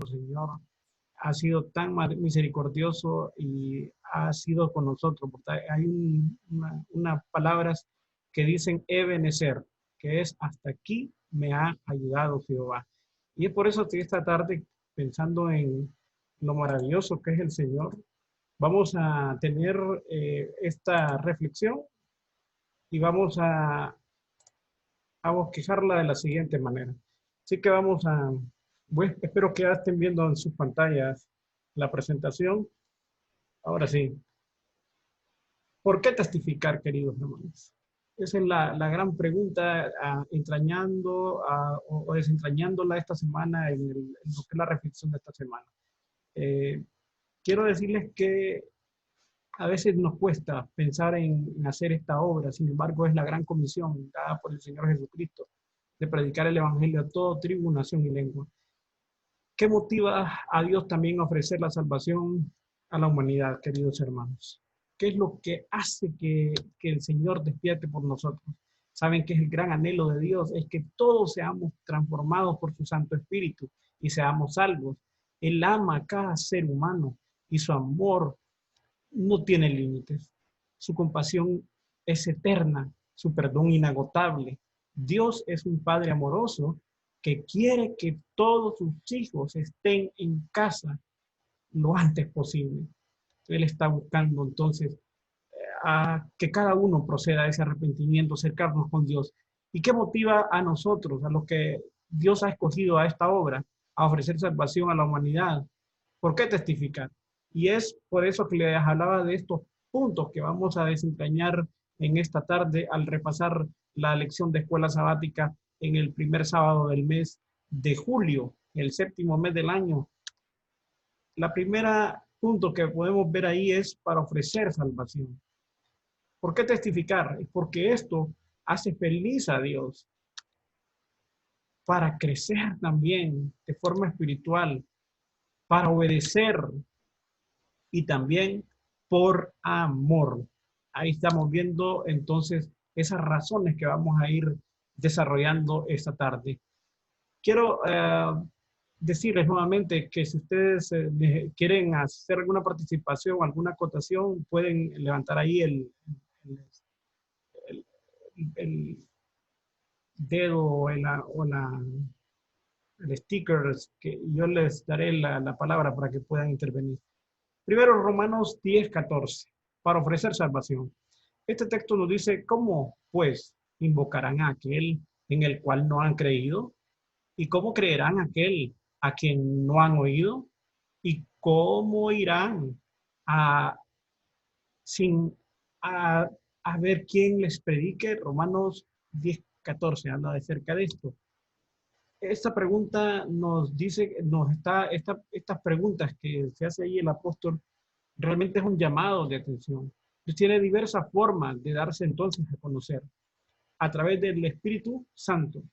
Señor ha sido tan misericordioso y ha sido con nosotros. Porque hay unas palabras que dicen Ebenezer, que es hasta aquí me ha ayudado Jehová. Y es por eso que esta tarde, pensando en lo maravilloso que es el Señor, vamos a tener esta reflexión y vamos a bosquejarla de la siguiente manera. Así que bueno, espero que ya estén viendo en sus pantallas la presentación. Ahora sí, ¿por qué testificar, queridos hermanos? Esa es la gran pregunta, entrañando o desentrañándola esta semana en lo que es la reflexión de esta semana. Quiero decirles que a veces nos cuesta pensar en hacer esta obra, sin embargo es la gran comisión dada por el Señor Jesucristo de predicar el Evangelio a todo tribu, nación y lengua. ¿Qué motiva a Dios también a ofrecer la salvación a la humanidad, queridos hermanos? ¿Qué es lo que hace que el Señor despierte por nosotros? Saben que es el gran anhelo de Dios, es que todos seamos transformados por su Santo Espíritu y seamos salvos. Él ama a cada ser humano y su amor no tiene límites. Su compasión es eterna, su perdón inagotable. Dios es un Padre amoroso que quiere que todos sus hijos estén en casa lo antes posible. Él está buscando entonces a que cada uno proceda a ese arrepentimiento, acercarnos con Dios. ¿Y qué motiva a nosotros, a los que Dios ha escogido a esta obra, a ofrecer salvación a la humanidad? ¿Por qué testificar? Y es por eso que les hablaba de estos puntos que vamos a desempeñar en esta tarde al repasar la lección de escuela sabática en el primer sábado del mes de julio, el séptimo mes del año. La primera punto que podemos ver ahí es para ofrecer salvación. ¿Por qué testificar? Es porque esto hace feliz a Dios para crecer también de forma espiritual, para obedecer y también por amor. Ahí estamos viendo entonces esas razones que vamos a ir desarrollando esta tarde. Quiero decirles nuevamente que si ustedes quieren hacer alguna participación o alguna acotación, pueden levantar ahí el dedo o el sticker, que yo les daré la palabra para que puedan intervenir. Primero, Romanos 10:14, para ofrecer salvación. Este texto nos dice, ¿cómo pues invocarán a aquel en el cual no han creído? ¿Y cómo creerán aquel a quien no han oído? ¿Y cómo irán a, sin, a, a ver quién les predique? Romanos 10:14 habla de cerca de esto. Esta pregunta nos dice, estas preguntas que se hace ahí el apóstol, realmente es un llamado de atención. Entonces, tiene diversas formas de darse entonces a conocer a través del Espíritu Santo,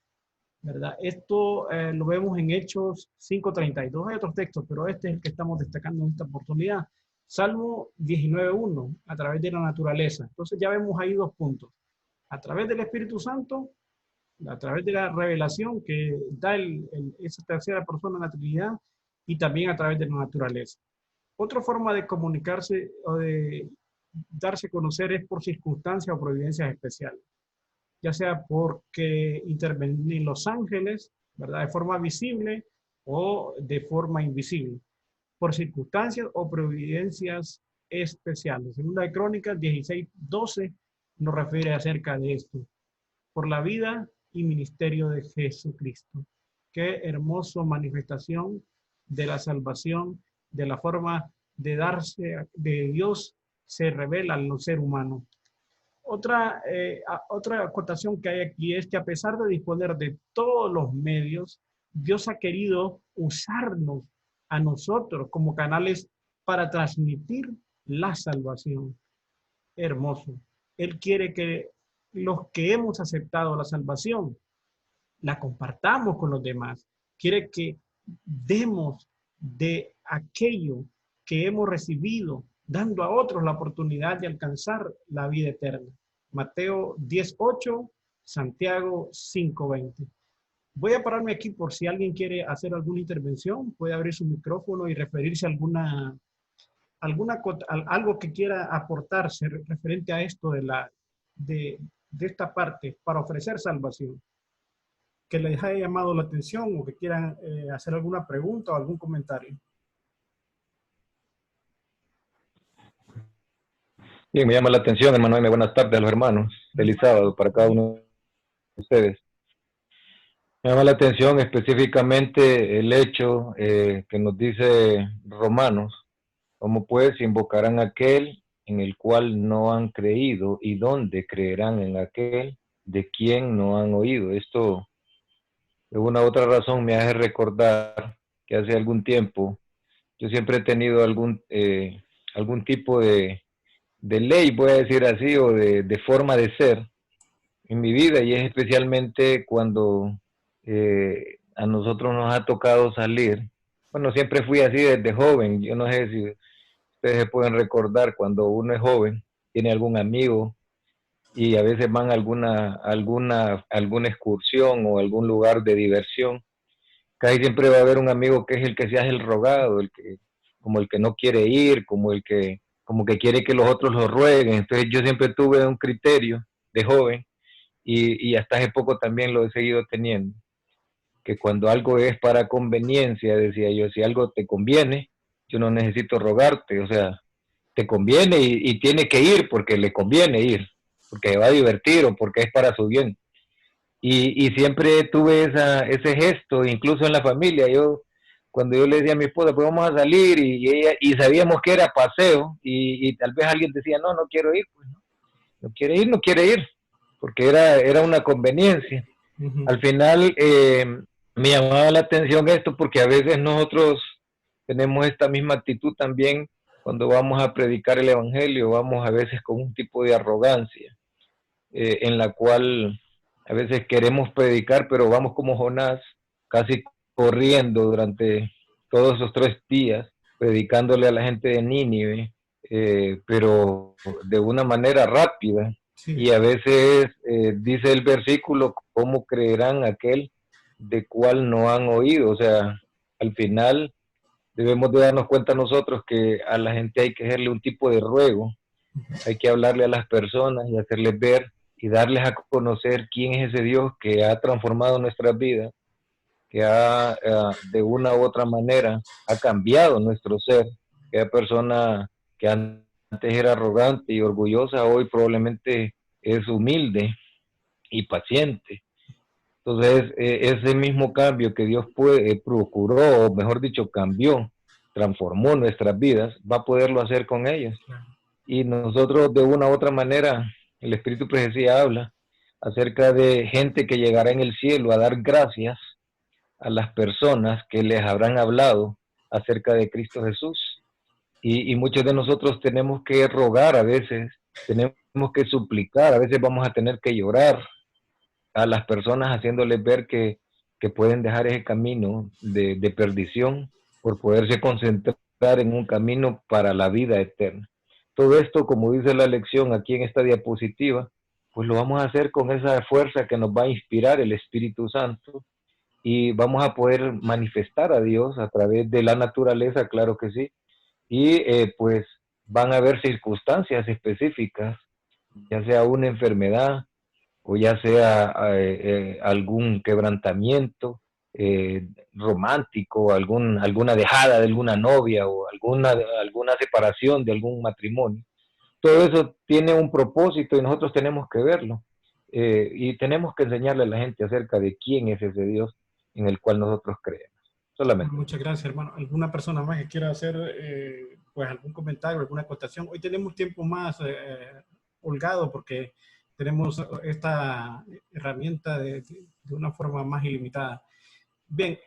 ¿verdad? Esto lo vemos en Hechos 5:32. Hay otros textos, pero este es el que estamos destacando en esta oportunidad. Salmo 19:1, a través de la naturaleza. Entonces ya vemos ahí dos puntos. A través del Espíritu Santo, a través de la revelación que da esa tercera persona en la Trinidad, y también a través de la naturaleza. Otra forma de comunicarse o de darse a conocer es por circunstancias o providencias especiales, ya sea porque intervienen los ángeles, ¿verdad? De forma visible o de forma invisible, por circunstancias o providencias especiales. Segunda de Crónicas 16:12 nos refiere acerca de esto. Por la vida y ministerio de Jesucristo. Qué hermosa manifestación de la salvación, de la forma de darse de Dios se revela al ser humano. Otra acotación que hay aquí es que a pesar de disponer de todos los medios, Dios ha querido usarnos a nosotros como canales para transmitir la salvación. Hermoso. Él quiere que los que hemos aceptado la salvación la compartamos con los demás. Quiere que demos de aquello que hemos recibido, dando a otros la oportunidad de alcanzar la vida eterna. Mateo 10:8, Santiago 5:20. Voy a pararme aquí por si alguien quiere hacer alguna intervención, puede abrir su micrófono y referirse a algo que quiera aportarse referente a esto de esta parte para ofrecer salvación, que les haya llamado la atención o que quieran hacer alguna pregunta o algún comentario. Bien, me llama la atención, hermano Jaime. Buenas tardes a los hermanos. Feliz sábado para cada uno de ustedes. Me llama la atención específicamente el hecho que nos dice Romanos, cómo pues invocarán a aquel en el cual no han creído y dónde creerán en aquel de quien no han oído. Esto, de una u otra razón, me hace recordar que hace algún tiempo yo siempre he tenido algún tipo de ley, voy a decir así, o de forma de ser en mi vida, y es especialmente cuando a nosotros nos ha tocado salir. Bueno, siempre fui así desde joven. Yo no sé si ustedes se pueden recordar cuando uno es joven, tiene algún amigo y a veces van a alguna excursión o algún lugar de diversión. Casi siempre va a haber un amigo que es el que se hace el rogado, como el que no quiere ir, como que quiere que los otros lo rueguen. Entonces yo siempre tuve un criterio de joven y hasta hace poco también lo he seguido teniendo, que cuando algo es para conveniencia, decía yo, si algo te conviene, yo no necesito rogarte, o sea, te conviene y tiene que ir porque le conviene ir, porque va a divertir o porque es para su bien. Y siempre tuve ese gesto, incluso en la familia. Cuando yo le decía a mi esposa, pues vamos a salir, y sabíamos que era paseo, y tal vez alguien decía, no, no quiero ir, pues no quiere ir, no quiere ir, porque era una conveniencia. Uh-huh. Al final me llamaba la atención esto porque a veces nosotros tenemos esta misma actitud también cuando vamos a predicar el evangelio, vamos a veces con un tipo de arrogancia en la cual a veces queremos predicar, pero vamos como Jonás, casi corriendo durante todos esos 3 días, predicándole a la gente de Nínive, pero de una manera rápida. Sí. Y a veces dice el versículo, ¿cómo creerán aquel de cual no han oído? O sea, al final debemos de darnos cuenta nosotros que a la gente hay que hacerle un tipo de ruego, hay que hablarle a las personas y hacerles ver y darles a conocer quién es ese Dios que ha transformado nuestras vidas, que de una u otra manera ha cambiado nuestro ser, que la persona que antes era arrogante y orgullosa, hoy probablemente es humilde y paciente. Entonces, ese mismo cambio que Dios procuró, o mejor dicho, cambió, transformó nuestras vidas, va a poderlo hacer con ellos. Y nosotros de una u otra manera, el Espíritu Profecía habla acerca de gente que llegará en el cielo a dar gracias a las personas que les habrán hablado acerca de Cristo Jesús. Y muchos de nosotros tenemos que rogar a veces, tenemos que suplicar, a veces vamos a tener que llorar a las personas haciéndoles ver que pueden dejar ese camino de perdición por poderse concentrar en un camino para la vida eterna. Todo esto, como dice la lección aquí en esta diapositiva, pues lo vamos a hacer con esa fuerza que nos va a inspirar el Espíritu Santo, y vamos a poder manifestar a Dios a través de la naturaleza, claro que sí, y pues van a haber circunstancias específicas, ya sea una enfermedad o ya sea algún quebrantamiento romántico, alguna dejada de alguna novia o alguna separación de algún matrimonio. Todo eso tiene un propósito y nosotros tenemos que verlo. Y tenemos que enseñarle a la gente acerca de quién es ese Dios en el cual nosotros creemos. Solamente. Muchas gracias, hermano. ¿Alguna persona más que quiera hacer pues algún comentario, alguna acotación? Hoy tenemos tiempo más holgado porque tenemos esta herramienta de una forma más ilimitada. Bien,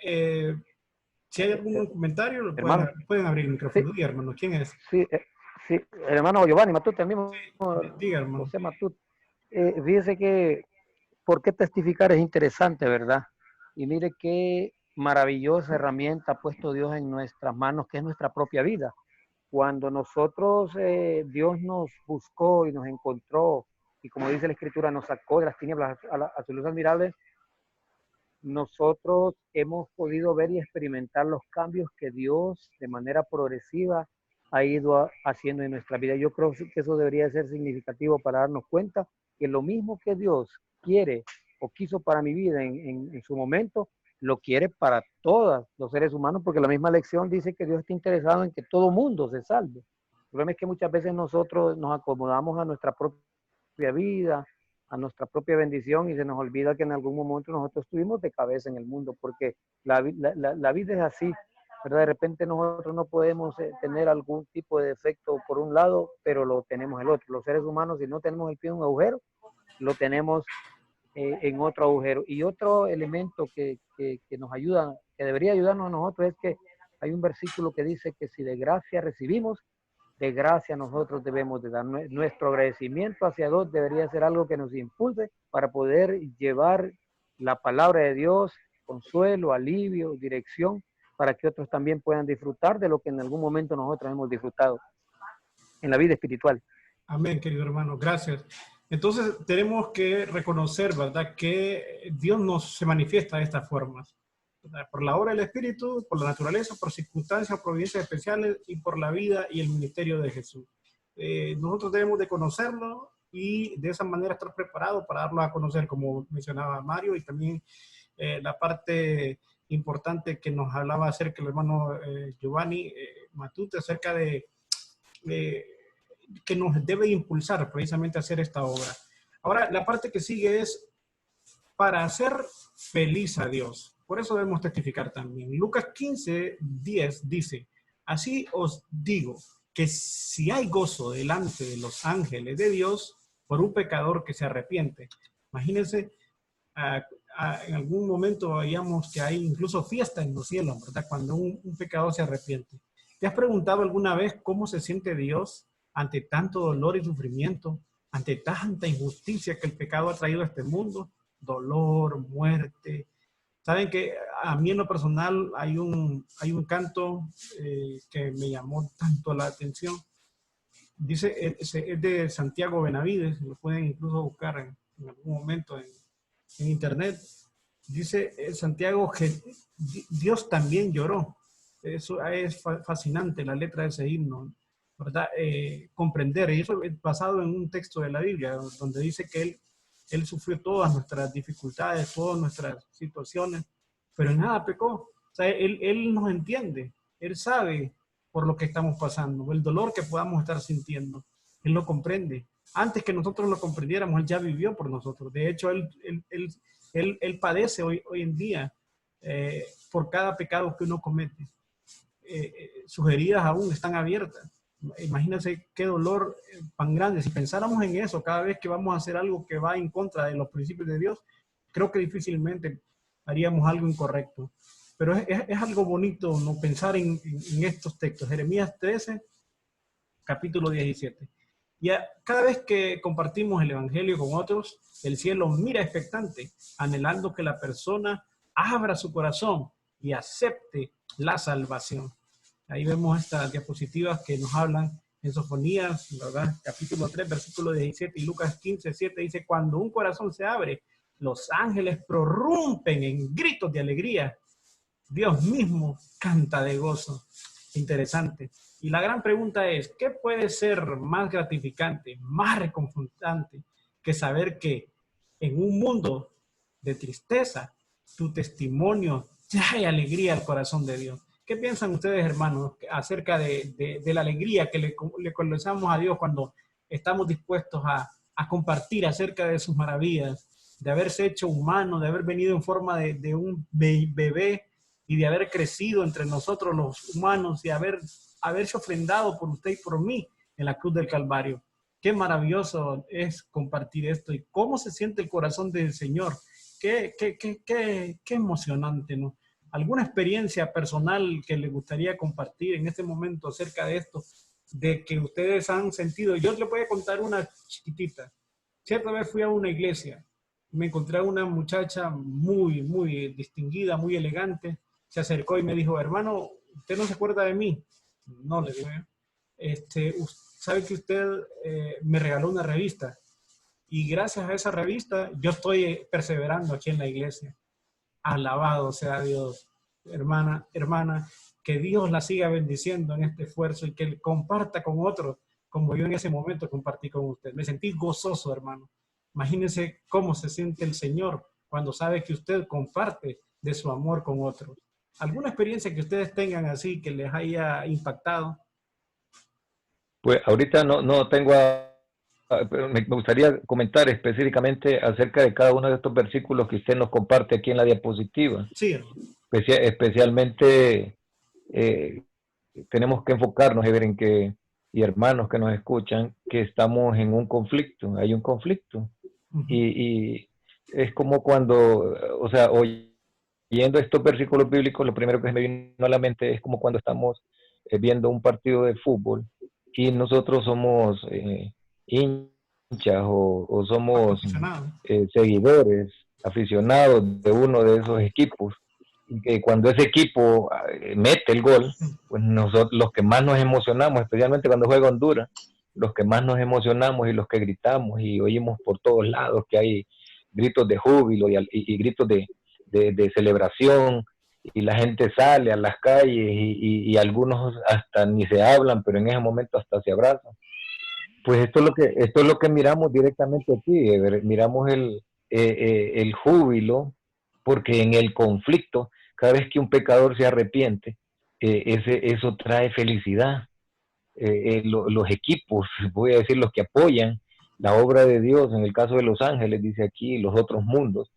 si hay algún comentario, Hermano, pueden abrir el sí, micrófono. Diga, hermano, ¿quién es? sí, sí, el hermano Giovanni Matute, el mismo Diga, hermano. José Matute. Fíjese que, ¿por qué testificar es interesante, verdad? Y mire qué maravillosa herramienta ha puesto Dios en nuestras manos, que es nuestra propia vida. Cuando nosotros, Dios nos buscó y nos encontró, y como dice la Escritura, nos sacó de las tinieblas a su luz admirable, nosotros hemos podido ver y experimentar los cambios que Dios de manera progresiva ha ido haciendo en nuestra vida. Yo creo que eso debería ser significativo para darnos cuenta que lo mismo que Dios quiere o quiso para mi vida en su momento, lo quiere para todos los seres humanos, porque la misma lección dice que Dios está interesado en que todo mundo se salve. El problema es que muchas veces nosotros nos acomodamos a nuestra propia vida, a nuestra propia bendición, y se nos olvida que en algún momento nosotros estuvimos de cabeza en el mundo, porque la vida es así, ¿verdad? De repente nosotros no podemos tener algún tipo de defecto por un lado, pero lo tenemos el otro. Los seres humanos, si no tenemos el pie en un agujero, lo tenemos en otro agujero. Y otro elemento que nos ayuda, que debería ayudarnos a nosotros, es que hay un versículo que dice que si de gracia recibimos, de gracia nosotros debemos de dar. Nuestro agradecimiento hacia Dios debería ser algo que nos impulse para poder llevar la palabra de Dios, consuelo, alivio, dirección, para que otros también puedan disfrutar de lo que en algún momento nosotros hemos disfrutado en la vida espiritual. Amén, querido hermano, gracias. Entonces tenemos que reconocer, ¿verdad?, que Dios nos se manifiesta de estas formas, ¿verdad? Por la obra del Espíritu, por la naturaleza, por circunstancias, providencias especiales y por la vida y el ministerio de Jesús. Nosotros debemos de conocerlo y de esa manera estar preparados para darlo a conocer, como mencionaba Mario, y también la parte importante que nos hablaba acerca el hermano Giovanni Matute, acerca de que nos debe impulsar precisamente a hacer esta obra. Ahora, la parte que sigue es para hacer feliz a Dios. Por eso debemos testificar también. Lucas 15:10 dice, así os digo que si hay gozo delante de los ángeles de Dios por un pecador que se arrepiente. Imagínense, en algún momento veíamos que hay incluso fiesta en los cielos, ¿verdad? Cuando un pecador se arrepiente. ¿Te has preguntado alguna vez cómo se siente Dios ante tanto dolor y sufrimiento, ante tanta injusticia que el pecado ha traído a este mundo? Dolor, muerte. Saben que a mí en lo personal hay un canto que me llamó tanto la atención. Dice, es de Santiago Benavides, lo pueden incluso buscar en algún momento en internet. Dice Santiago que Dios también lloró. Eso es fascinante, la letra de ese himno, ¿verdad? Comprender, y eso es basado en un texto de la Biblia, donde dice que Él sufrió todas nuestras dificultades, todas nuestras situaciones, pero en nada pecó. O sea, él nos entiende, Él sabe por lo que estamos pasando, el dolor que podamos estar sintiendo, Él lo comprende. Antes que nosotros lo comprendiéramos, Él ya vivió por nosotros. De hecho, Él padece hoy en día por cada pecado que uno comete. Sus heridas aún están abiertas. Imagínense qué dolor tan grande. Si pensáramos en eso cada vez que vamos a hacer algo que va en contra de los principios de Dios, creo que difícilmente haríamos algo incorrecto. Pero es algo bonito no pensar en estos textos. Jeremías 13, capítulo 17. Y cada vez que compartimos el Evangelio con otros, el cielo mira expectante, anhelando que la persona abra su corazón y acepte la salvación. Ahí vemos estas diapositivas que nos hablan en Sofonías, ¿verdad? Capítulo 3, versículo 17, y Lucas 15, 7 dice, cuando un corazón se abre, los ángeles prorrumpen en gritos de alegría. Dios mismo canta de gozo. Interesante. Y la gran pregunta es, ¿qué puede ser más gratificante, más reconfortante que saber que en un mundo de tristeza, tu testimonio trae alegría al corazón de Dios? ¿Qué piensan ustedes, hermanos, acerca de la alegría que le conocemos a Dios cuando estamos dispuestos a compartir acerca de sus maravillas, de haberse hecho humano, de haber venido en forma de un bebé y de haber crecido entre nosotros los humanos y haberse ofrendado por usted y por mí en la cruz del Calvario? Qué maravilloso es compartir esto y cómo se siente el corazón del Señor. Qué emocionante, ¿no? ¿Alguna experiencia personal que les gustaría compartir en este momento acerca de esto, de que ustedes han sentido? Yo les voy a contar una chiquitita. Cierta vez fui a una iglesia, me encontré a una muchacha muy, muy distinguida, muy elegante. Se acercó y me dijo, hermano, ¿usted no se acuerda de mí? No, le digo yo. ¿Sabe que usted me regaló una revista? Y gracias a esa revista yo estoy perseverando aquí en la iglesia. Alabado sea Dios. Hermana, que Dios la siga bendiciendo en este esfuerzo y que comparta con otros, como yo en ese momento compartí con usted. Me sentí gozoso, hermano. Imagínense cómo se siente el Señor cuando sabe que usted comparte de su amor con otros. ¿Alguna experiencia que ustedes tengan así que les haya impactado? Pues ahorita no tengo, pero me gustaría comentar específicamente acerca de cada uno de estos versículos que usted nos comparte aquí en la diapositiva. Sí, Especialmente eh, tenemos que enfocarnos, en que, y hermanos que nos escuchan, que estamos en un conflicto, hay un conflicto. Y es como cuando, o sea, oyendo estos versículos bíblicos, lo primero que me vino a la mente es como cuando estamos viendo un partido de fútbol y nosotros somos hinchas o somos aficionado. seguidores, aficionados de uno de esos equipos. Y que cuando ese equipo mete el gol, pues nosotros los que más nos emocionamos, especialmente cuando juega Honduras, los que más nos emocionamos y los que gritamos y oímos por todos lados que hay gritos de júbilo y gritos de celebración, y la gente sale a las calles y algunos hasta ni se hablan, pero en ese momento hasta se abrazan. Pues esto es lo que miramos directamente aquí, miramos el júbilo, porque en el conflicto, cada vez que un pecador se arrepiente, eso trae felicidad. Los equipos, voy a decir, los que apoyan la obra de Dios, en el caso de los ángeles, dice aquí, los otros mundos,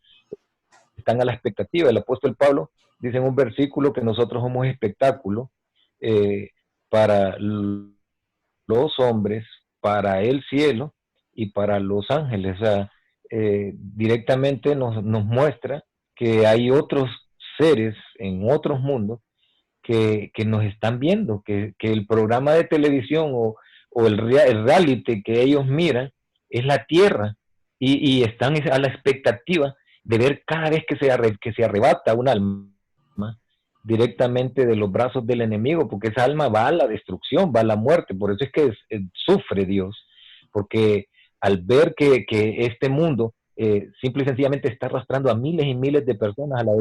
están a la expectativa. El apóstol Pablo dice en un versículo que nosotros somos espectáculo para los hombres, para el cielo y para los ángeles. O sea, directamente nos muestra que hay otros seres en otros mundos que nos están viendo, que el programa de televisión o el reality que ellos miran es la tierra y están a la expectativa de ver cada vez que se arrebata un alma directamente de los brazos del enemigo, porque esa alma va a la destrucción, va a la muerte. Por eso es que sufre Dios, porque al ver que este mundo simple y sencillamente está arrastrando a miles y miles de personas a la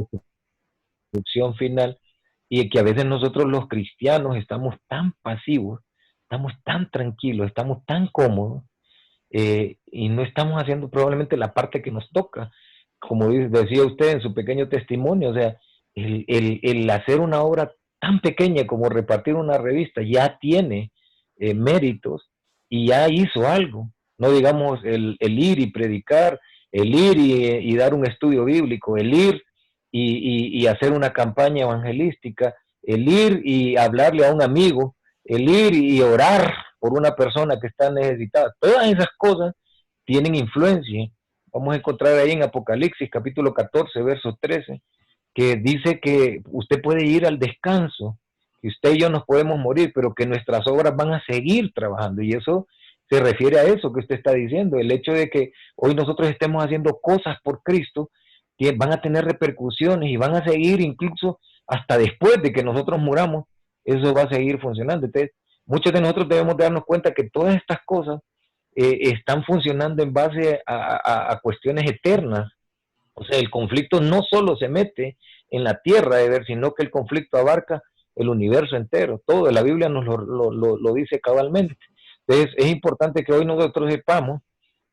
destrucción final, y que a veces nosotros los cristianos estamos tan pasivos, estamos tan tranquilos, estamos tan cómodos, y no estamos haciendo probablemente la parte que nos toca, como decía usted en su pequeño testimonio. O sea, el hacer una obra tan pequeña como repartir una revista ya tiene méritos y ya hizo algo. No digamos el ir y predicar, el ir y dar un estudio bíblico, el ir y hacer una campaña evangelística, el ir y hablarle a un amigo, el ir y orar por una persona que está necesitada. Todas esas cosas tienen influencia. Vamos a encontrar ahí en Apocalipsis capítulo 14, verso 13, que dice que usted puede ir al descanso, que usted y yo nos podemos morir, pero que nuestras obras van a seguir trabajando. Y eso se refiere a eso que usted está diciendo, el hecho de que hoy nosotros estemos haciendo cosas por Cristo, que van a tener repercusiones y van a seguir incluso hasta después de que nosotros muramos, eso va a seguir funcionando. Entonces, muchos de nosotros debemos darnos cuenta que todas estas cosas están funcionando en base a cuestiones eternas. O sea, el conflicto no solo se mete en la tierra, sino que el conflicto abarca el universo entero. Todo, la Biblia nos lo dice cabalmente. Entonces, es importante que hoy nosotros sepamos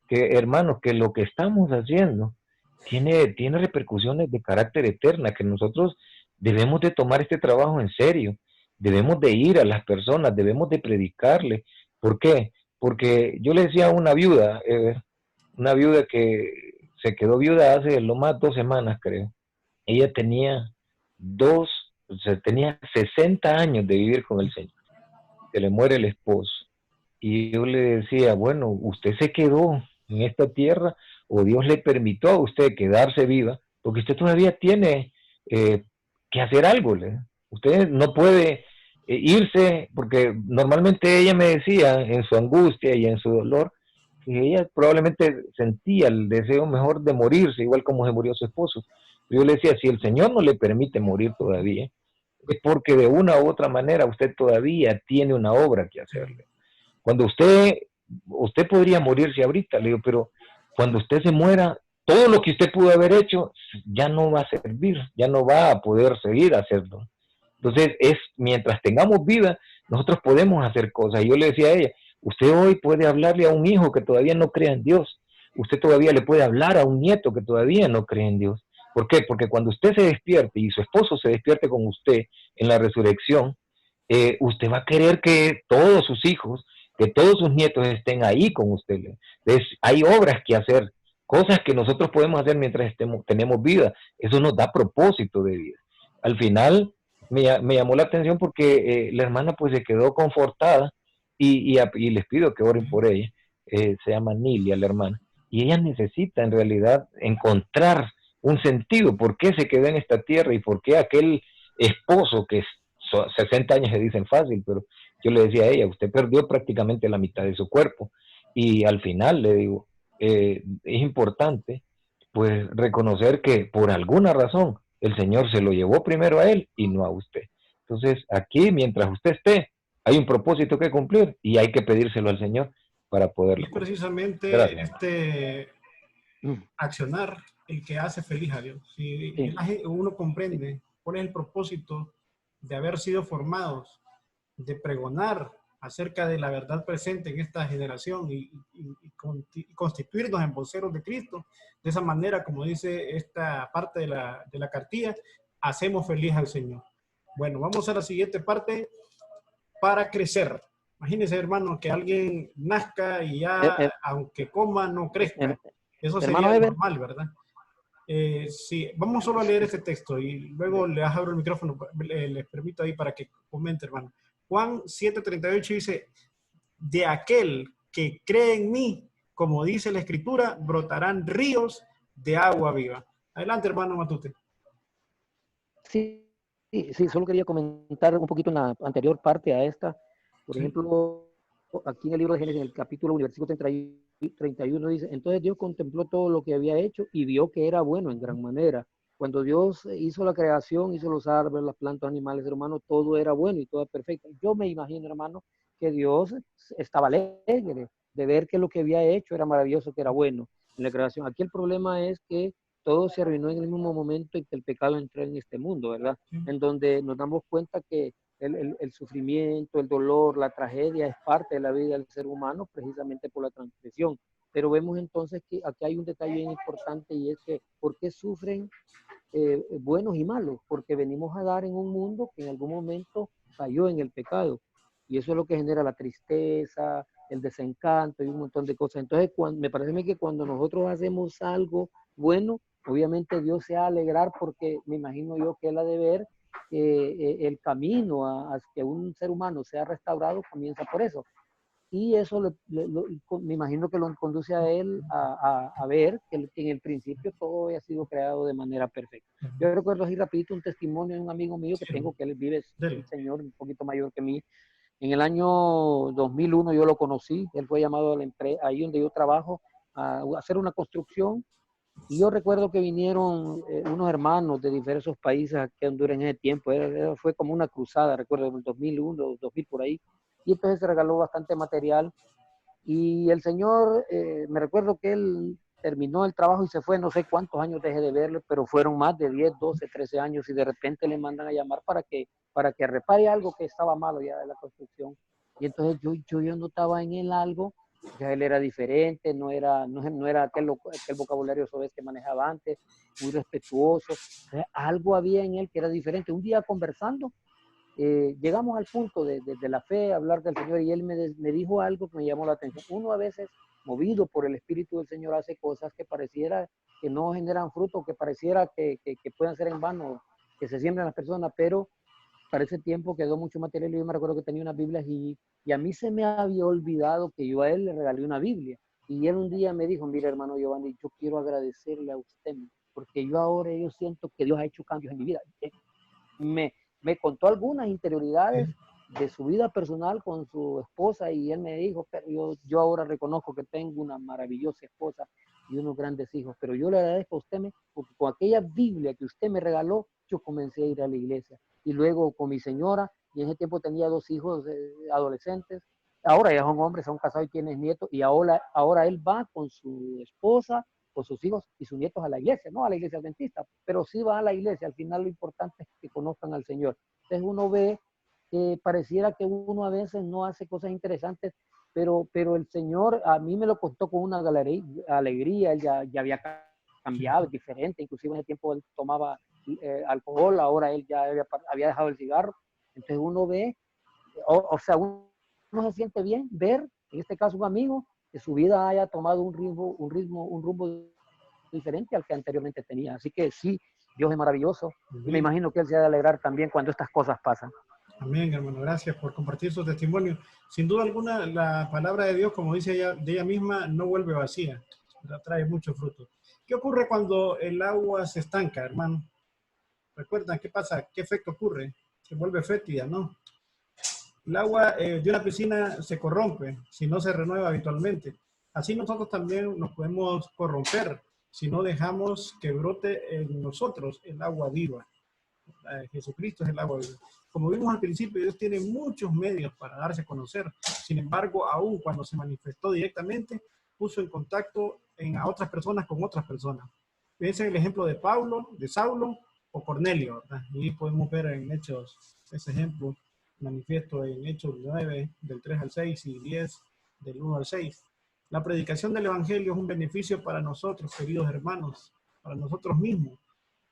que, hermanos, que lo que estamos haciendo tiene repercusiones de carácter eterna, que nosotros debemos de tomar este trabajo en serio, debemos de ir a las personas, debemos de predicarle. ¿Por qué? Porque yo le decía a una viuda que se quedó viuda hace lo más 2 semanas, creo. Ella tenía tenía 60 años de vivir con el Señor. Se le muere el esposo. Y yo le decía, bueno, usted se quedó en esta tierra o Dios le permitió a usted quedarse viva, porque usted todavía tiene que hacer algo. Usted no puede irse, porque normalmente ella me decía en su angustia y en su dolor, que ella probablemente sentía el deseo mejor de morirse, igual como se murió su esposo. Yo le decía, si el Señor no le permite morir todavía, es porque de una u otra manera usted todavía tiene una obra que hacerle. Cuando usted podría morirse ahorita, le digo, pero cuando usted se muera, todo lo que usted pudo haber hecho ya no va a servir, ya no va a poder seguir haciendo. Entonces, mientras tengamos vida, nosotros podemos hacer cosas. Y yo le decía a ella, usted hoy puede hablarle a un hijo que todavía no cree en Dios. Usted todavía le puede hablar a un nieto que todavía no cree en Dios. ¿Por qué? Porque cuando usted se despierte y su esposo se despierte con usted en la resurrección, usted va a querer que todos sus hijos, que todos sus nietos estén ahí con usted. Entonces, hay obras que hacer, cosas que nosotros podemos hacer mientras tenemos vida. Eso nos da propósito de vida. Al final, me llamó la atención porque la hermana pues se quedó confortada y les pido que oren por ella. Se llama Nilia, la hermana. Y ella necesita en realidad encontrar un sentido, por qué se quedó en esta tierra y por qué aquel esposo que 60 años se dicen fácil, pero yo le decía a ella, usted perdió prácticamente la mitad de su cuerpo y al final le digo, es importante pues reconocer que por alguna razón el Señor se lo llevó primero a él y no a usted. Entonces aquí mientras usted esté, hay un propósito que cumplir y hay que pedírselo al Señor para poderlo Es cumplir. precisamente Gracias. este accionar el que hace feliz a Dios. Si Sí. uno comprende cuál es el propósito de haber sido formados, de pregonar acerca de la verdad presente en esta generación y constituirnos en voceros de Cristo, de esa manera, como dice esta parte de la cartilla, hacemos feliz al Señor. Bueno, vamos a la siguiente parte, para crecer. Imagínense, hermano, que alguien nazca y ya, aunque coma, no crezca. Eso sería Hermano Ever. normal, ¿verdad? Sí, vamos solo a leer este texto y luego les abro el micrófono, les permito ahí para que comente, hermano. Juan 7:38 dice, de aquel que cree en mí, como dice la Escritura, brotarán ríos de agua viva. Adelante, hermano Matute. Sí, solo quería comentar un poquito en la anterior parte a esta. Por Sí. ejemplo, aquí en el libro de Génesis, en el capítulo 1, versículo 31, dice, entonces Dios contempló todo lo que había hecho y vio que era bueno en gran manera. Cuando Dios hizo la creación, hizo los árboles, las plantas, animales, hermano, todo era bueno y todo era perfecto. Yo me imagino, hermano, que Dios estaba alegre de ver que lo que había hecho era maravilloso, que era bueno en la creación. Aquí el problema es que todo se arruinó en el mismo momento en que el pecado entró en este mundo, ¿verdad? Sí. En donde nos damos cuenta que el sufrimiento, el dolor, la tragedia es parte de la vida del ser humano precisamente por la transgresión. Pero vemos entonces que aquí hay un detalle bien importante y es que ¿por qué sufren buenos y malos? Porque venimos a dar en un mundo que en algún momento cayó en el pecado. Y eso es lo que genera la tristeza, el desencanto y un montón de cosas. Entonces, me parece que cuando nosotros hacemos algo bueno, obviamente Dios se va a alegrar porque me imagino yo que él ha de ver que el camino a que un ser humano sea restaurado comienza por eso. Y eso me imagino que lo conduce a él a ver que en el principio todo había sido creado de manera perfecta. Yo recuerdo así rapidito un testimonio de un amigo mío que tengo, que él vive, el señor un poquito mayor que mí. En el año 2001 yo lo conocí, él fue llamado a la empresa, ahí donde yo trabajo, a hacer una construcción. Y yo recuerdo que vinieron unos hermanos de diversos países aquí a Honduras en ese tiempo. Fue como una cruzada, recuerdo, en el 2001, 2000 por ahí. Y entonces se regaló bastante material. Y el señor, me recuerdo que él terminó el trabajo y se fue, no sé cuántos años dejé de verlo, pero fueron más de 10, 12, 13 años y de repente le mandan a llamar para que repare algo que estaba malo ya de la construcción. Y entonces yo notaba en él algo, ya él era diferente, no era aquel vocabulario soez que manejaba antes, muy respetuoso. Algo había en él que era diferente. Un día conversando, llegamos al punto de la fe, hablar del Señor, y él me dijo algo que me llamó la atención. Uno a veces, movido por el Espíritu del Señor, hace cosas que pareciera que no generan fruto, que pareciera que puedan ser en vano, que se siembran las personas, pero para ese tiempo quedó mucho material. Yo me recuerdo que tenía unas Biblias y a mí se me había olvidado que yo a él le regalé una Biblia. Y él un día me dijo, mira hermano Giovanni, yo quiero agradecerle a usted, porque yo siento que Dios ha hecho cambios en mi vida. Me contó algunas interioridades de su vida personal con su esposa y él me dijo, pero yo ahora reconozco que tengo una maravillosa esposa y unos grandes hijos, pero yo le agradezco a usted porque con aquella Biblia que usted me regaló, yo comencé a ir a la iglesia. Y luego con mi señora, y en ese tiempo tenía 2 hijos adolescentes, ahora ya son hombres, son casados y tienen nietos, y ahora él va con su esposa con sus hijos y sus nietos a la iglesia, no a la iglesia adventista, pero sí va a la iglesia. Al final lo importante es que conozcan al Señor. Entonces uno ve que pareciera que uno a veces no hace cosas interesantes, pero el Señor a mí me lo contó con una alegría. Él ya había cambiado, diferente, inclusive en ese tiempo él tomaba alcohol, ahora él ya había dejado el cigarro. Entonces uno ve, o sea, uno se siente bien ver, en este caso un amigo, que su vida haya tomado un rumbo diferente al que anteriormente tenía. Así que sí, Dios es maravilloso, y me imagino que Él se ha de alegrar también cuando estas cosas pasan. Amén, hermano. Gracias por compartir su testimonio. Sin duda alguna, la palabra de Dios, como dice ella, de ella misma, no vuelve vacía. Trae mucho fruto. ¿Qué ocurre cuando el agua se estanca, hermano? ¿Recuerdan qué pasa? ¿Qué efecto ocurre? Se vuelve fétida, ¿no? El agua de una piscina se corrompe si no se renueva habitualmente. Así nosotros también nos podemos corromper si no dejamos que brote en nosotros el agua viva. Jesucristo es el agua viva. Como vimos al principio, Dios tiene muchos medios para darse a conocer. Sin embargo, aún cuando se manifestó directamente, puso en contacto a otras personas con otras personas. Piensen en el ejemplo de Pablo, de Saulo o Cornelio, ¿verdad? Y podemos ver en Hechos ese ejemplo manifiesto en Hechos 9, del 3 al 6 y 10, del 1 al 6. La predicación del Evangelio es un beneficio para nosotros, queridos hermanos, para nosotros mismos.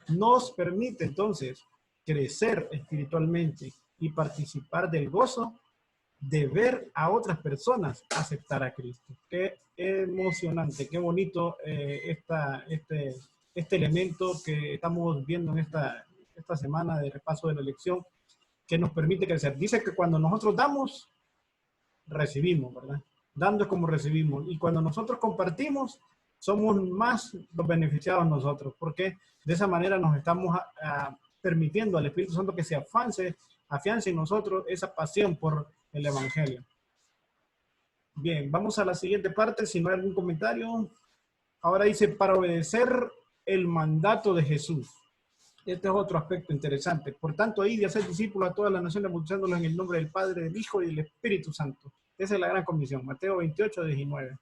Nos permite entonces crecer espiritualmente y participar del gozo de ver a otras personas aceptar a Cristo. Qué emocionante, qué bonito este elemento que estamos viendo en esta semana de repaso de la lección, que nos permite crecer. Dice que cuando nosotros damos, recibimos, ¿verdad? Dando es como recibimos. Y cuando nosotros compartimos, somos más los beneficiados nosotros, porque de esa manera nos estamos permitiendo al Espíritu Santo que se afiance en nosotros esa pasión por el Evangelio. Bien, vamos a la siguiente parte, si no hay algún comentario. Ahora dice, para obedecer el mandato de Jesús. Este es otro aspecto interesante. Por tanto, id y haced discípulos a todas las naciones, bautizándolos en el nombre del Padre, del Hijo y del Espíritu Santo. Esa es la gran comisión, Mateo 28, 19.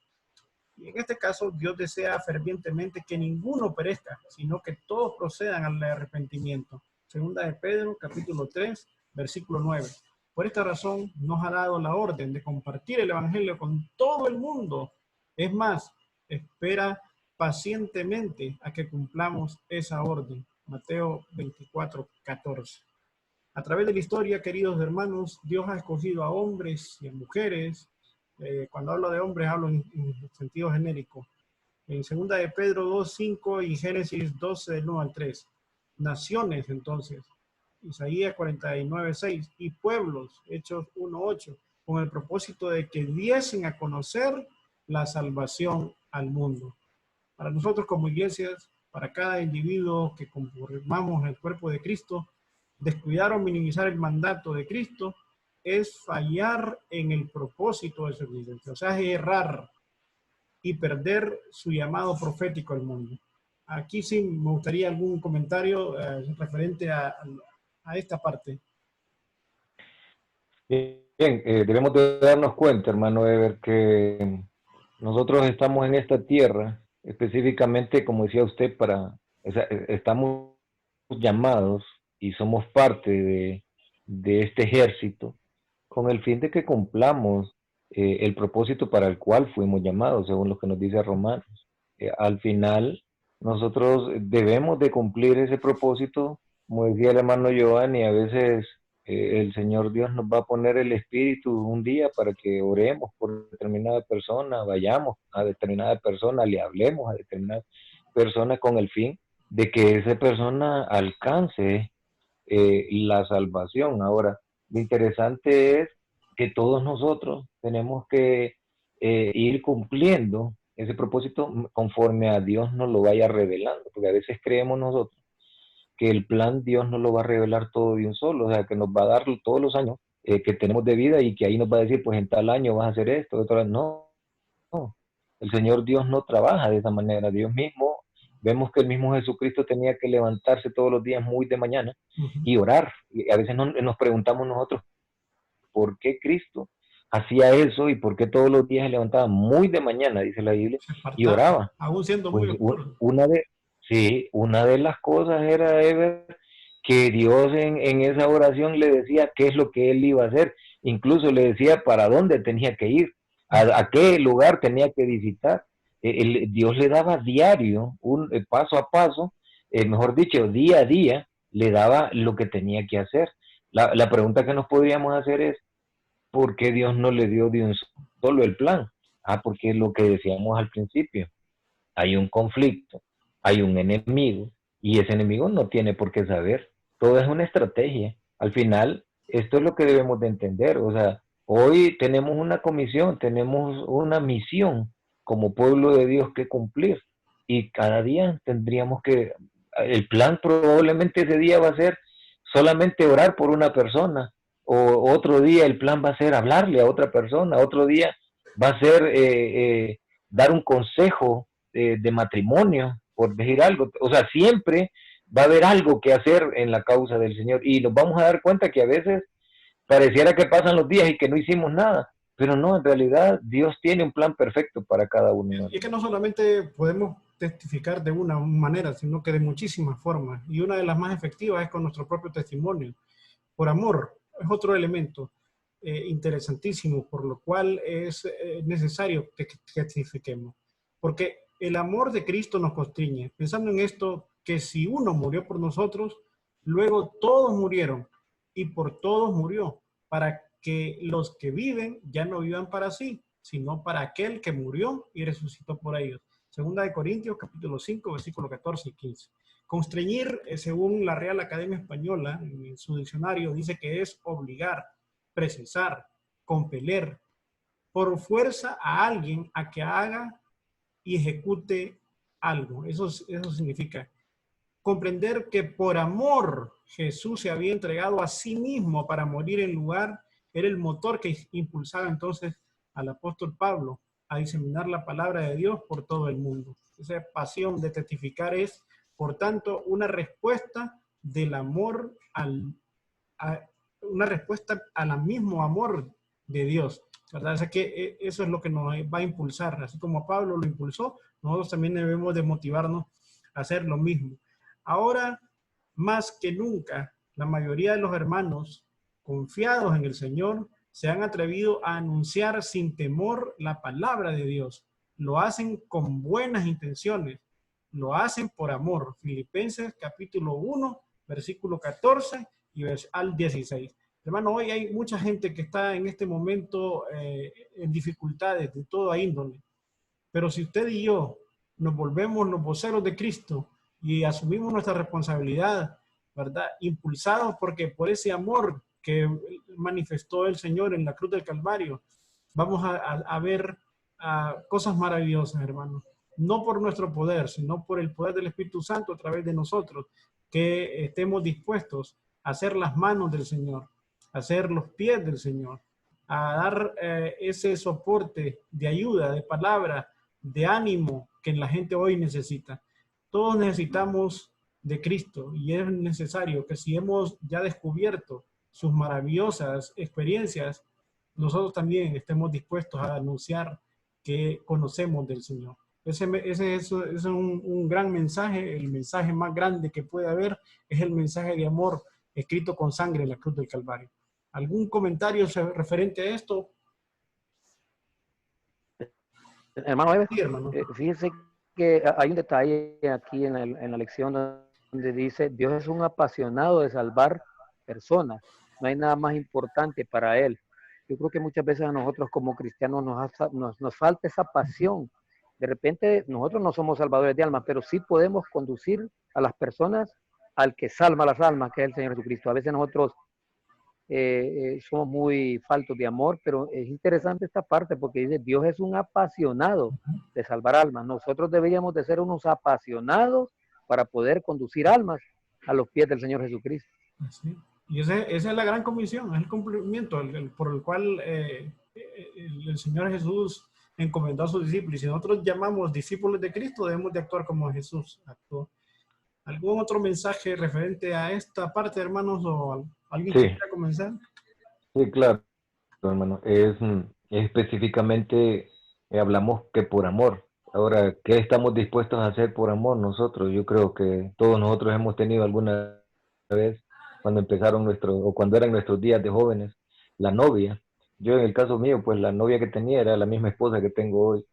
Y en este caso, Dios desea fervientemente que ninguno perezca, sino que todos procedan al arrepentimiento. Segunda de Pedro, capítulo 3, versículo 9. Por esta razón, nos ha dado la orden de compartir el Evangelio con todo el mundo. Es más, espera pacientemente a que cumplamos esa orden. Mateo 24, 14. A través de la historia, queridos hermanos, Dios ha escogido a hombres y a mujeres. Cuando hablo de hombres, hablo en sentido genérico. En 2 de Pedro 2, 5 y Génesis 12, del 1 al 3. Naciones, entonces. Isaías 49, 6. Y pueblos, Hechos 1, 8. Con el propósito de que diesen a conocer la salvación al mundo. Para nosotros como iglesias, para cada individuo que conformamos el cuerpo de Cristo, descuidar o minimizar el mandato de Cristo es fallar en el propósito de su existencia, o sea, es errar y perder su llamado profético al mundo. Aquí sí me gustaría algún comentario referente a esta parte. Bien, debemos de darnos cuenta, hermano Ever, que nosotros estamos en esta tierra, específicamente, como decía usted, estamos llamados y somos parte de este ejército con el fin de que cumplamos el propósito para el cual fuimos llamados, según lo que nos dice Romanos. Al final, nosotros debemos de cumplir ese propósito, como decía el hermano Giovanni, a veces el Señor Dios nos va a poner el Espíritu un día para que oremos por determinada persona, vayamos a determinada persona, le hablemos a determinada persona con el fin de que esa persona alcance la salvación. Ahora, lo interesante es que todos nosotros tenemos que ir cumpliendo ese propósito conforme a Dios nos lo vaya revelando, porque a veces creemos nosotros que el plan Dios nos lo va a revelar todo de un solo, o sea, que nos va a dar todos los años que tenemos de vida y que ahí nos va a decir, pues en tal año vas a hacer esto, otro año. No, el Señor Dios no trabaja de esa manera. Dios mismo, vemos que el mismo Jesucristo tenía que levantarse todos los días muy de mañana y orar. Y a veces nos preguntamos nosotros, ¿por qué Cristo hacía eso y por qué todos los días se levantaba muy de mañana, dice la Biblia, Se y apartaba, oraba. aún siendo muy Pues oscuro. una de las cosas era Ever, que Dios en esa oración le decía qué es lo que él iba a hacer, incluso le decía para dónde tenía que ir, a qué lugar tenía que visitar. Dios le daba diario, paso a paso, mejor dicho, día a día, le daba lo que tenía que hacer. La pregunta que nos podríamos hacer es, ¿por qué Dios no le dio de un solo el plan? Porque es lo que decíamos al principio, hay un conflicto, hay un enemigo, y ese enemigo no tiene por qué saber. Todo es una estrategia. Al final, esto es lo que debemos de entender. O sea, hoy tenemos una comisión, tenemos una misión como pueblo de Dios que cumplir. Y cada día tendríamos que, el plan probablemente ese día va a ser solamente orar por una persona, o otro día el plan va a ser hablarle a otra persona, otro día va a ser dar un consejo de matrimonio, por decir algo. O sea, siempre va a haber algo que hacer en la causa del Señor y nos vamos a dar cuenta que a veces pareciera que pasan los días y que no hicimos nada, pero no, en realidad Dios tiene un plan perfecto para cada uno de Y es que nosotros. no solamente podemos testificar de una manera, sino que de muchísimas formas. Y una de las más efectivas es con nuestro propio testimonio. Por amor, es otro elemento interesantísimo, por lo cual es necesario que testifiquemos. Porque el amor de Cristo nos constriñe. Pensando en esto, que si uno murió por nosotros, luego todos murieron y por todos murió, para que los que viven ya no vivan para sí, sino para aquel que murió y resucitó por ellos. Segunda de Corintios, capítulo 5, versículos 14 y 15. Constreñir, según la Real Academia Española, en su diccionario, dice que es obligar, precisar, compeler, por fuerza a alguien a que haga y ejecute algo. Eso significa comprender que por amor Jesús se había entregado a sí mismo para morir en lugar, era el motor que impulsaba entonces al apóstol Pablo a diseminar la palabra de Dios por todo el mundo. Esa pasión de testificar es, por tanto, una respuesta del amor a, una respuesta al mismo amor de Dios, ¿verdad? O sea que eso es lo que nos va a impulsar, así como Pablo lo impulsó, nosotros también debemos de motivarnos a hacer lo mismo. Ahora, más que nunca, la mayoría de los hermanos confiados en el Señor se han atrevido a anunciar sin temor la palabra de Dios. Lo hacen con buenas intenciones, lo hacen por amor. Filipenses capítulo 1, versículo 14 y al 16. Hermano, hoy hay mucha gente que está en este momento en dificultades de toda índole. Pero si usted y yo nos volvemos los voceros de Cristo y asumimos nuestra responsabilidad, ¿verdad? Impulsados porque por ese amor que manifestó el Señor en la cruz del Calvario, vamos a ver cosas maravillosas, hermanos. No por nuestro poder, sino por el poder del Espíritu Santo a través de nosotros, que estemos dispuestos a hacer las manos del Señor, a hacer los pies del Señor, a dar ese soporte de ayuda, de palabra, de ánimo que la gente hoy necesita. Todos necesitamos de Cristo y es necesario que si hemos ya descubierto sus maravillosas experiencias, nosotros también estemos dispuestos a anunciar que conocemos del Señor. Ese es un gran mensaje, el mensaje más grande que puede haber es el mensaje de amor escrito con sangre en la cruz del Calvario. ¿Algún comentario referente a esto? Hermano Eves, Sí, hermano. fíjese que hay un detalle aquí en la lección donde dice, Dios es un apasionado de salvar personas. No hay nada más importante para Él. Yo creo que muchas veces a nosotros como cristianos nos falta esa pasión. De repente nosotros no somos salvadores de almas, pero sí podemos conducir a las personas al que salva las almas, que es el Señor Jesucristo. A veces nosotros somos muy faltos de amor, pero es interesante esta parte porque dice, Dios es un apasionado de salvar almas. Nosotros deberíamos de ser unos apasionados para poder conducir almas a los pies del Señor Jesucristo. Sí. Y esa es la gran comisión, es el cumplimiento por el cual el Señor Jesús encomendó a sus discípulos. Y si nosotros llamamos discípulos de Cristo, debemos de actuar como Jesús actuó. ¿Algún otro mensaje referente a esta parte, hermanos? ¿O alguien Sí, quiera comenzar? sí, claro. hermano. Es específicamente, hablamos que por amor. Ahora, ¿qué estamos dispuestos a hacer por amor nosotros? Yo creo que todos nosotros hemos tenido alguna vez, cuando empezaron o cuando eran nuestros días de jóvenes, la novia. Yo en el caso mío, pues la novia que tenía era la misma esposa que tengo hoy,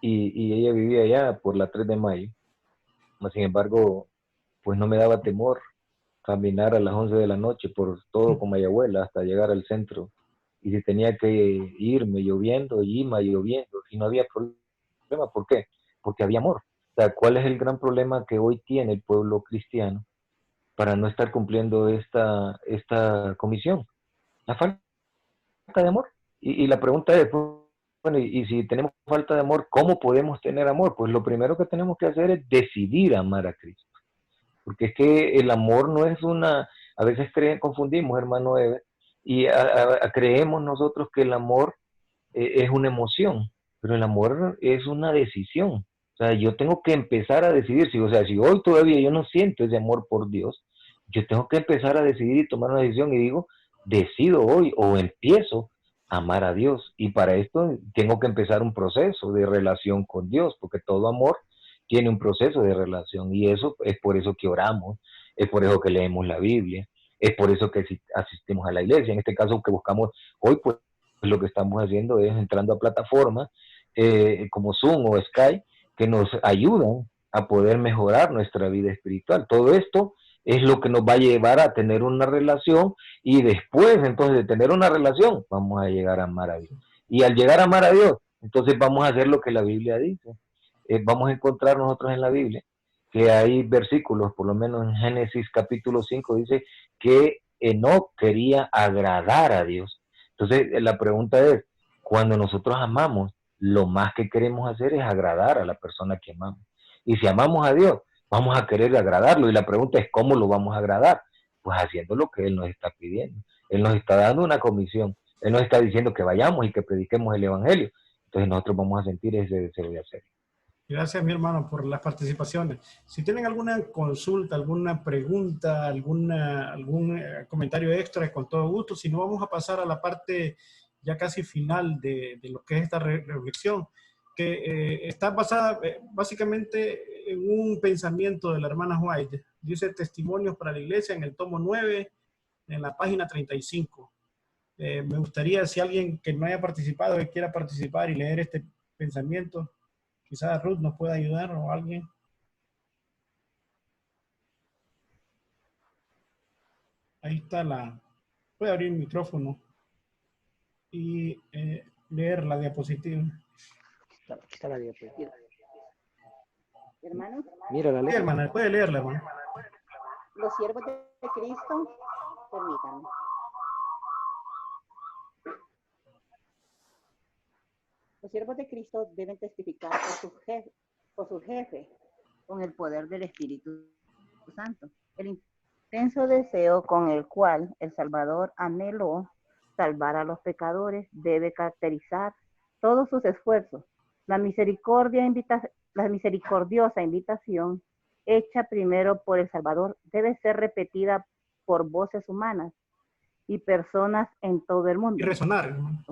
y ella vivía allá por la 3 de mayo. Mas, sin embargo, pues no me daba temor caminar a las 11 de la noche por todo Comayagüela hasta llegar al centro. Y si tenía que irme lloviendo, iba lloviendo, y no había problema. ¿Por qué? Porque había amor. O sea, ¿cuál es el gran problema que hoy tiene el pueblo cristiano para no estar cumpliendo esta comisión? La falta de amor. Y la pregunta es, bueno, y si tenemos falta de amor, ¿cómo podemos tener amor? Pues lo primero que tenemos que hacer es decidir amar a Cristo. Porque es que el amor no es a veces confundimos, hermano Eve, y creemos nosotros que el amor es una emoción, pero el amor es una decisión. O sea, yo tengo que empezar a decidir, o sea, si hoy todavía yo no siento ese amor por Dios, yo tengo que empezar a decidir y tomar una decisión y digo, decido hoy o empiezo a amar a Dios. Y para esto tengo que empezar un proceso de relación con Dios, porque todo amor tiene un proceso de relación y eso es por eso que oramos, es por eso que leemos la Biblia, es por eso que asistimos a la iglesia. En este caso que buscamos hoy, pues lo que estamos haciendo es entrando a plataformas como Zoom o Skype que nos ayudan a poder mejorar nuestra vida espiritual. Todo esto es lo que nos va a llevar a tener una relación y después entonces de tener una relación vamos a llegar a amar a Dios. Y al llegar a amar a Dios, entonces vamos a hacer lo que la Biblia dice. Vamos a encontrar nosotros en la Biblia que hay versículos, por lo menos en Génesis capítulo 5 dice que Enoc quería agradar a Dios. Entonces la pregunta es, cuando nosotros amamos, lo más que queremos hacer es agradar a la persona que amamos. Y si amamos a Dios, vamos a querer agradarlo. Y la pregunta es, ¿cómo lo vamos a agradar? Pues haciendo lo que Él nos está pidiendo. Él nos está dando una comisión. Él nos está diciendo que vayamos y que prediquemos el Evangelio. Entonces nosotros vamos a sentir ese deseo de hacer. Gracias, mi hermano, por las participaciones. Si tienen alguna consulta, alguna pregunta, algún comentario extra, con todo gusto. Si no, vamos a pasar a la parte ya casi final de lo que es esta reflexión, que está basada básicamente en un pensamiento de la hermana White. Dice Testimonios para la Iglesia en el tomo 9, en la página 35. Me gustaría, si alguien que no haya participado, que quiera participar y leer este pensamiento, quizás Ruth nos pueda ayudar o alguien. Ahí está puede abrir el micrófono y leer la diapositiva. Aquí está la diapositiva. Hermanos, Mira la Sí, letra. hermana, puede leerla, hermano. los siervos de Cristo, permítanme. Los siervos de Cristo deben testificar por su jefe, con el poder del Espíritu Santo. El intenso deseo con el cual el Salvador anheló salvar a los pecadores debe caracterizar todos sus esfuerzos. La misericordiosa invitación hecha primero por el Salvador debe ser repetida por voces humanas y personas en todo el mundo. Y resonar, hermano.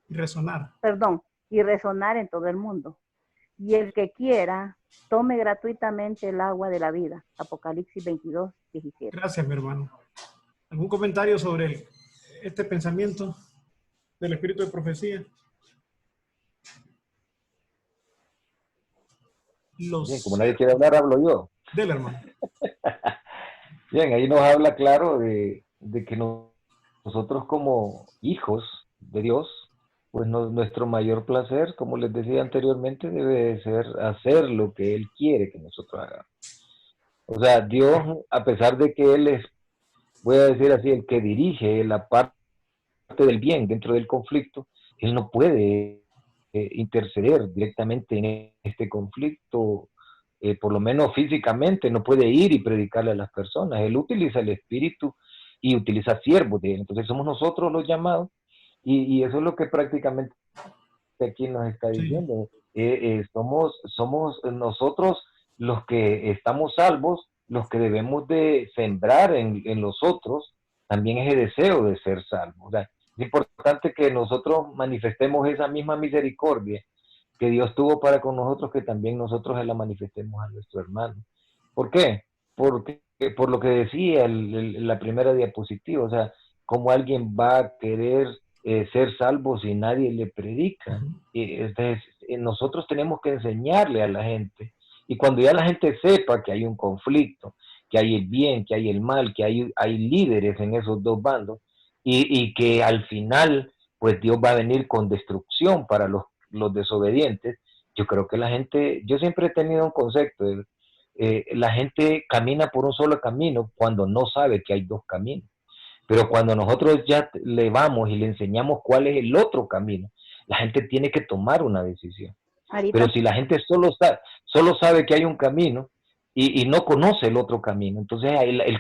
Y resonar. Perdón, y resonar en todo el mundo. Y el que quiera, tome gratuitamente el agua de la vida. Apocalipsis 22, 17. Gracias, mi hermano. ¿Algún comentario sobre este pensamiento del espíritu de profecía? Bien, como nadie quiere hablar, hablo yo. Del hermano. Bien, ahí nos habla claro de que nosotros como hijos de Dios, pues nuestro mayor placer, como les decía anteriormente, debe ser hacer lo que Él quiere que nosotros hagamos. O sea, Dios, a pesar de que Él es, voy a decir así, el que dirige la parte del bien dentro del conflicto, Él no puede interceder directamente en este conflicto, por lo menos físicamente, no puede ir y predicarle a las personas. Él utiliza el espíritu y utiliza siervos de Él. Entonces somos nosotros los llamados y eso es lo que prácticamente aquí nos está diciendo. Sí. Somos nosotros los que estamos salvos, los que debemos de sembrar en los otros también ese deseo de ser salvos. O sea, Es importante que nosotros manifestemos esa misma misericordia que Dios tuvo para con nosotros, que también nosotros se la manifestemos a nuestro hermano. ¿Por qué? Porque, por lo que decía la primera diapositiva, o sea, cómo alguien va a querer ser salvo si nadie le predica. Y entonces, nosotros tenemos que enseñarle a la gente. Y cuando ya la gente sepa que hay un conflicto, que hay el bien, que hay el mal, que hay líderes en esos dos bandos, y que al final, pues Dios va a venir con destrucción para los desobedientes. Yo creo que la gente, yo siempre he tenido un concepto, la gente camina por un solo camino cuando no sabe que hay dos caminos. Pero cuando nosotros ya le vamos y le enseñamos cuál es el otro camino, la gente tiene que tomar una decisión. Marito, Pero si la gente solo sabe que hay un camino y no conoce el otro camino, entonces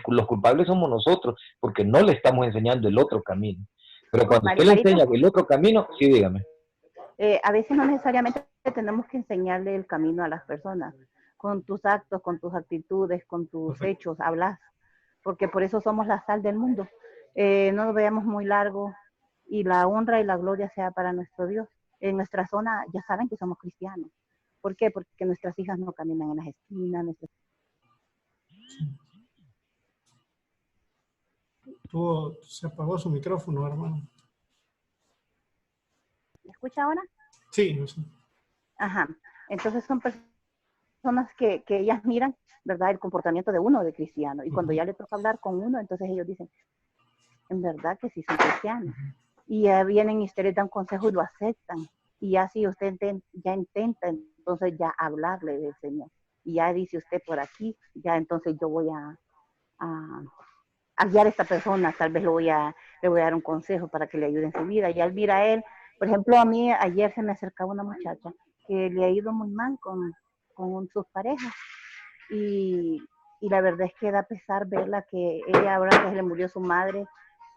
los culpables somos nosotros, porque no le estamos enseñando el otro camino. Pero cuando usted le Marito, enseña el otro camino, sí, dígame. a veces no necesariamente tenemos que enseñarle el camino a las personas. Con tus actos, con tus actitudes, con tus hechos, hablas, porque por eso somos la sal del mundo. No lo veamos muy largo y la honra y la gloria sea para nuestro Dios. En nuestra zona ya saben que somos cristianos. ¿Por qué? Porque nuestras hijas no caminan en las esquinas. Se apagó su micrófono, hermano. ¿Me escucha ahora? Sí, sí. Ajá. Entonces son personas que ellas miran, ¿verdad? El comportamiento de uno de cristiano. Y cuando ya le toca hablar con uno, entonces ellos dicen, en verdad que sí son cristianos. Y ya vienen y usted les da un consejo y lo aceptan. Y ya si usted ya intenta, entonces ya hablarle del Señor. Y ya dice usted por aquí, ya entonces yo voy a guiar a esta persona, tal vez le voy a dar un consejo para que le ayude en su vida. Y al ver a él, por ejemplo, a mí ayer se me acercaba una muchacha que le ha ido muy mal con sus parejas. Y la verdad es que da pesar verla, que ella ahora que se le murió su madre,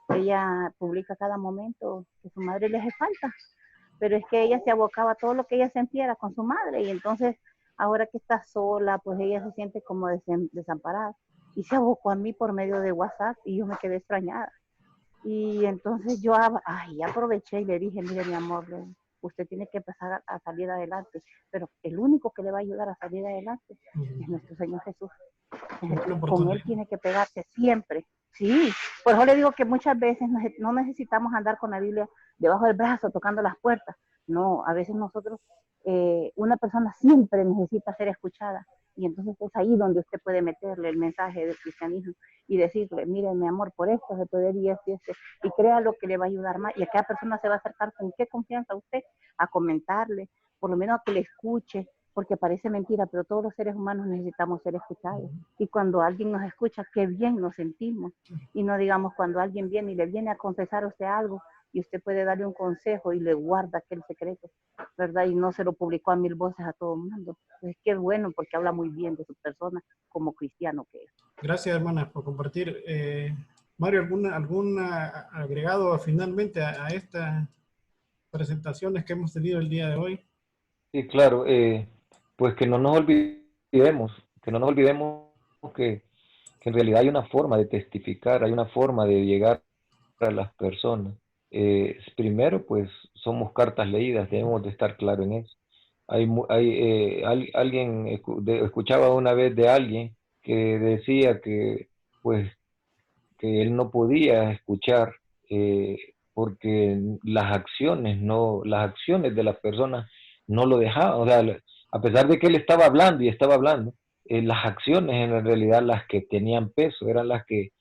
ella publica cada momento que su madre le hace falta, pero es que ella se abocaba a todo lo que ella sentía era con su madre, y entonces ahora que está sola, pues ella se siente como desamparada, y se abocó a mí por medio de WhatsApp, y yo me quedé extrañada. Y entonces yo aproveché y le dije, mire mi amor, usted tiene que empezar a salir adelante, pero el único que le va a ayudar a salir adelante es nuestro Señor Jesús. Con Él tiene que pegarse siempre. Sí, por eso le digo que muchas veces no necesitamos andar con la Biblia debajo del brazo tocando las puertas. No, a veces nosotros, una persona siempre necesita ser escuchada, y entonces es ahí donde usted puede meterle el mensaje del cristianismo y decirle, mire mi amor, por esto se puede ir y este, y crea lo que le va a ayudar más, y a cada persona se va a acercar con qué confianza usted a comentarle, por lo menos a que le escuche, porque parece mentira, pero todos los seres humanos necesitamos ser escuchados. Y cuando alguien nos escucha, qué bien nos sentimos. Y no digamos cuando alguien viene y le viene a confesar a usted algo, y usted puede darle un consejo y le guarda aquel secreto, ¿verdad? Y no se lo publicó a 1000 voces a todo el mundo. Pues que es bueno, porque habla muy bien de su persona como cristiano que es. Gracias, hermana, por compartir. Mario, ¿algún agregado finalmente a estas presentaciones que hemos tenido el día de hoy? Sí, claro, pues que no nos olvidemos, que en realidad hay una forma de testificar, hay una forma de llegar a las personas. Primero, pues somos cartas leídas, debemos de estar claros en eso. Alguien escuchaba una vez de alguien que decía que, pues, que él no podía escuchar porque las acciones de las personas no lo dejaban. O sea, a pesar de que él estaba hablando y estaba hablando, las acciones en realidad las que tenían peso eran las que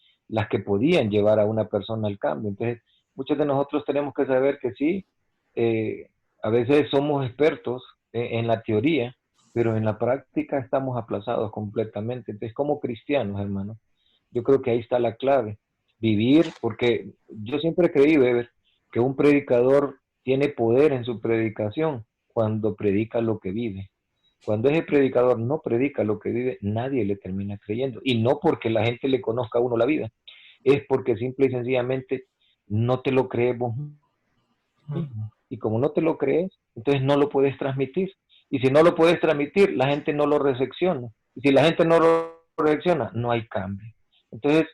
podían llevar a una persona al cambio. Entonces, muchos de nosotros tenemos que saber que sí, a veces somos expertos en la teoría, pero en la práctica estamos aplazados completamente. Entonces, como cristianos, hermanos, yo creo que ahí está la clave. Vivir, porque yo siempre he creído, Ever, que un predicador tiene poder en su predicación cuando predica lo que vive. Cuando ese predicador no predica lo que vive, nadie le termina creyendo. Y no porque la gente le conozca a uno la vida, es porque simple y sencillamente no te lo crees vos mismo. Y como no te lo crees, entonces no lo puedes transmitir. Y si no lo puedes transmitir, la gente no lo recepciona. Y si la gente no lo reacciona, no hay cambio. Entonces,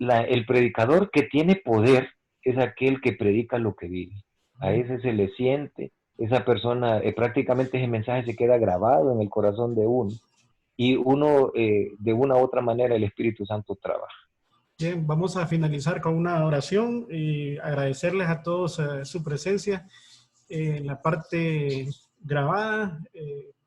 el predicador que tiene poder es aquel que predica lo que vive. A ese se le siente, esa persona, prácticamente ese mensaje se queda grabado en el corazón de uno. Y uno, de una u otra manera, el Espíritu Santo trabaja. Bien, vamos a finalizar con una oración y agradecerles a todos su presencia en la parte grabada.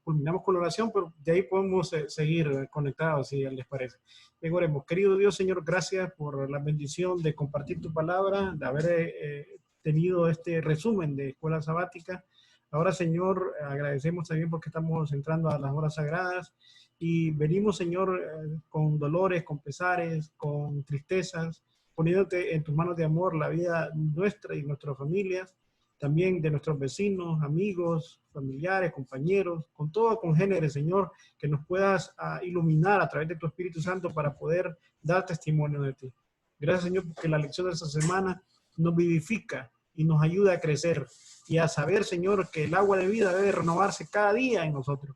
Culminamos con la oración, pero de ahí podemos seguir conectados, si les parece. Bien, oremos. Querido Dios, Señor, gracias por la bendición de compartir tu palabra, de haber tenido este resumen de escuela sabática. Ahora, Señor, agradecemos también porque estamos entrando a las horas sagradas y venimos, Señor, con dolores, con pesares, con tristezas, poniéndote en tus manos de amor la vida nuestra y nuestras familias, también de nuestros vecinos, amigos, familiares, compañeros, con todo congénere, Señor, que nos puedas iluminar a través de tu Espíritu Santo para poder dar testimonio de ti. Gracias, Señor, porque la lección de esta semana nos vivifica y nos ayuda a crecer y a saber, Señor, que el agua de vida debe renovarse cada día en nosotros.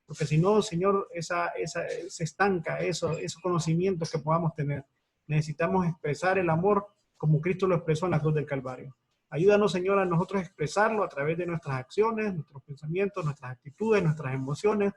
Porque si no, Señor, se estanca esos conocimientos que podamos tener. Necesitamos expresar el amor como Cristo lo expresó en la cruz del Calvario. Ayúdanos, Señor, a nosotros expresarlo a través de nuestras acciones, nuestros pensamientos, nuestras actitudes, nuestras emociones,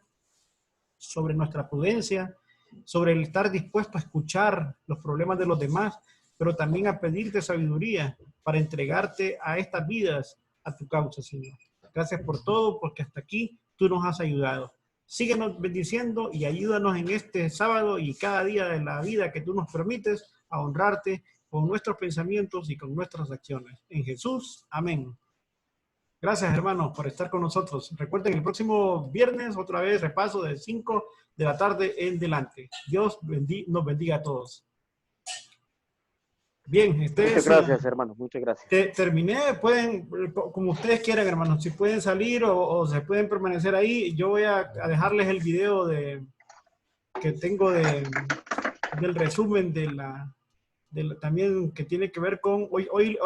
sobre nuestra prudencia, sobre el estar dispuesto a escuchar los problemas de los demás, pero también a pedirte sabiduría para entregarte a estas vidas, a tu causa, Señor. Gracias por todo, porque hasta aquí tú nos has ayudado. Síguenos bendiciendo y ayúdanos en este sábado y cada día de la vida que tú nos permites a honrarte con nuestros pensamientos y con nuestras acciones. En Jesús, amén. Gracias, hermanos, por estar con nosotros. Recuerden, el próximo viernes, otra vez, repaso de 5 de la tarde en delante. Dios nos bendiga a todos. Bien, ustedes... Muchas gracias, hermanos. Muchas gracias. Terminé. Pueden, como ustedes quieran, hermanos, si pueden salir o se pueden permanecer ahí. Yo voy a dejarles el video que tengo del resumen también que tiene que ver con... Hoy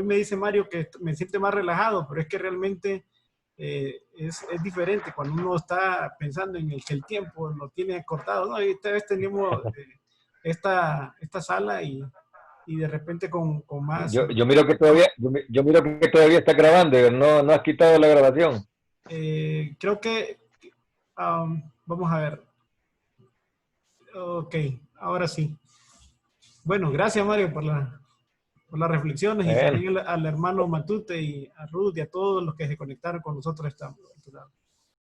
me dice Mario que me siente más relajado, pero es que realmente es diferente cuando uno está pensando en que el tiempo lo tiene cortado, ¿no? Y esta vez tenemos esta sala y de repente con más... Yo miro que todavía está grabando, no has quitado la grabación. Creo que... vamos a ver. Ok, ahora sí. Bueno, gracias, Mario, por las reflexiones y también al hermano Matute y a Ruth y a todos los que se conectaron con nosotros esta